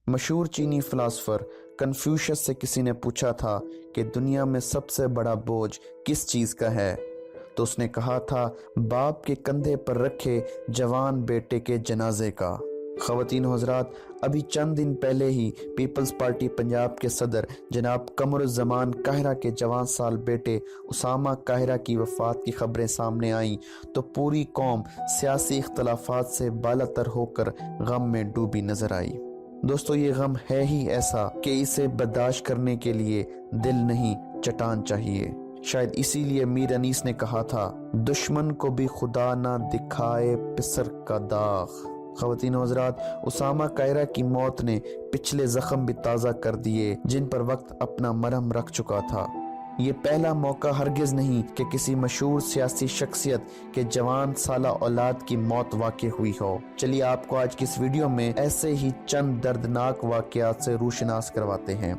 مشہور چینی philosopher Confucius سے کسی نے پوچھا تھا کہ دنیا میں سب سے بڑا بوجھ کس چیز کا ہے، تو اس نے کہا تھا باپ کے کندھے پر رکھے جوان بیٹے کے جنازے کا۔ خواتین و حضرات، ابھی چند دن پہلے ہی پیپلز پارٹی پنجاب کے صدر جناب قمر الزمان قاہرہ کے جوان سال بیٹے اسامہ قاہرہ کی وفات کی خبریں سامنے آئیں تو پوری قوم سیاسی اختلافات سے بالاتر ہو کر غم میں ڈوبی نظر آئی۔ دوستو، یہ غم ہے ہی ایسا کہ اسے برداشت کرنے کے لیے دل نہیں چٹان چاہیے۔ شاید اسی لیے میر انیس نے کہا تھا، دشمن کو بھی خدا نہ دکھائے پسر کا داغ۔ خواتین و حضرات، اسامہ قاہرہ کی موت نے پچھلے زخم بھی تازہ کر دیے جن پر وقت اپنا مرہم رکھ چکا تھا۔ یہ پہلا موقع ہرگز نہیں کہ کسی مشہور سیاسی شخصیت کے جوان سالہ اولاد کی موت واقع ہوئی ہو۔ چلیے آپ کو آج کی اس ویڈیو میں ایسے ہی چند دردناک واقعات سے روشناس کرواتے ہیں۔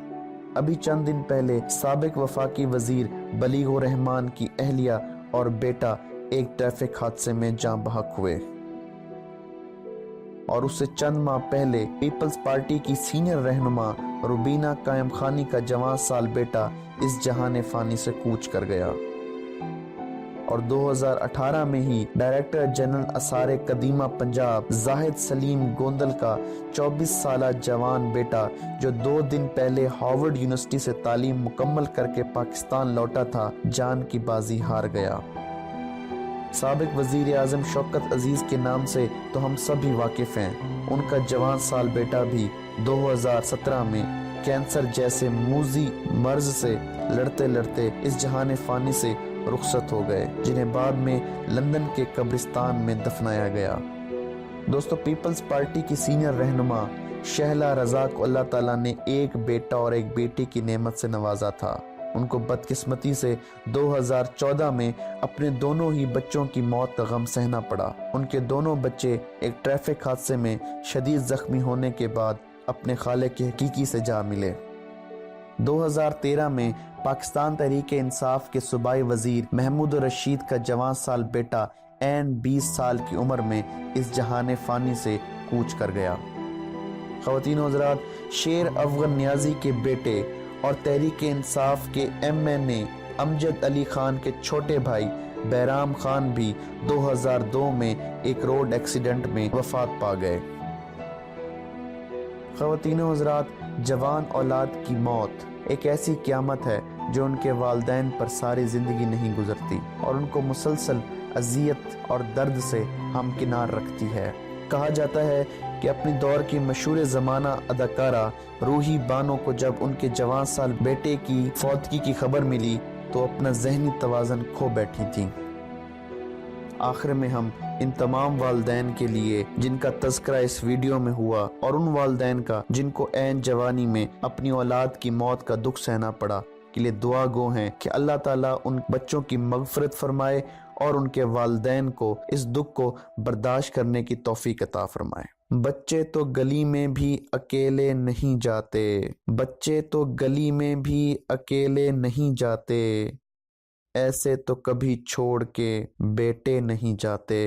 ابھی چند دن پہلے سابق وفاقی وزیر بلیغ الرحمان کی اہلیہ اور بیٹا ایک ٹریفک حادثے میں جاں بحق ہوئے، اور اس سے چند ماہ پہلے پیپلز پارٹی کی سینئر رہنما روبینہ قائم خانی کا جوان سال بیٹا اس جہان فانی سے کوچ کر گیا، اور 2018 میں ہی ڈائریکٹر جنرل آثار قدیمہ پنجاب زاہد سلیم گوندل کا 24 سالہ جوان بیٹا جو 2 دن پہلے ہارورڈ یونیورسٹی سے تعلیم مکمل کر کے پاکستان لوٹا تھا، جان کی بازی ہار گیا۔ سابق وزیر اعظم شوکت عزیز کے نام سے تو ہم سب ہی واقف ہیں، ان کا جوان سال بیٹا بھی 2017 میں کینسر جیسے موذی مرض سے لڑتے لڑتے اس جہان فانی سے رخصت ہو گئے، جنہیں بعد میں لندن کے قبرستان میں دفنایا گیا۔ دوستو، پیپلز پارٹی کی سینئر رہنما شہلا رضا کو اللہ تعالیٰ نے ایک بیٹا اور ایک بیٹی کی نعمت سے نوازا تھا۔ ان کو بدقسمتی سے 2014 میں اپنے دونوں ہی بچوں کی موت کا غم سہنا پڑا۔ ان کے دونوں بچے ایک ٹریفک حادثے میں شدید زخمی ہونے کے بعد اپنے خالق حقیقی سے جا ملے۔ 2013 میں پاکستان تحریک انصاف کے صوبائی وزیر محمود الرشید کا جوان سال بیٹا عین 20 سال کی عمر میں اس جہان فانی سے کوچ کر گیا۔ خواتین و حضرات، شیر افغان نیازی کے بیٹے اور تحریک انصاف کے MNA امجد علی خان کے چھوٹے بھائی بیرام خان بھی 2002 میں ایک روڈ ایکسیڈنٹ میں وفات پا گئے۔ خواتین و حضرات، جوان اولاد کی موت ایک ایسی قیامت ہے جو ان کے والدین پر ساری زندگی نہیں گزرتی اور ان کو مسلسل اذیت اور درد سے ہمکنار رکھتی ہے۔ کہا جاتا ہے کہ اپنی دور کی مشہور زمانہ اداکارہ روحی بانو کو جب ان کے جوان سال بیٹے کی فوتگی کی خبر ملی تو اپنا ذہنی توازن کھو بیٹھی تھیں۔ آخر میں ہم ان تمام والدین کے لیے جن کا تذکرہ اس ویڈیو میں ہوا، اور ان والدین کا جن کو عین جوانی میں اپنی اولاد کی موت کا دکھ سہنا پڑا، کے لیے دعا گو ہیں کہ اللہ تعالیٰ ان بچوں کی مغفرت فرمائے اور ان کے والدین کو اس دکھ کو برداشت کرنے کی توفیق عطا فرمائے۔ بچے تو گلی میں بھی اکیلے نہیں جاتے، بچے تو گلی میں بھی اکیلے نہیں جاتے، ایسے تو کبھی چھوڑ کے بیٹے نہیں جاتے۔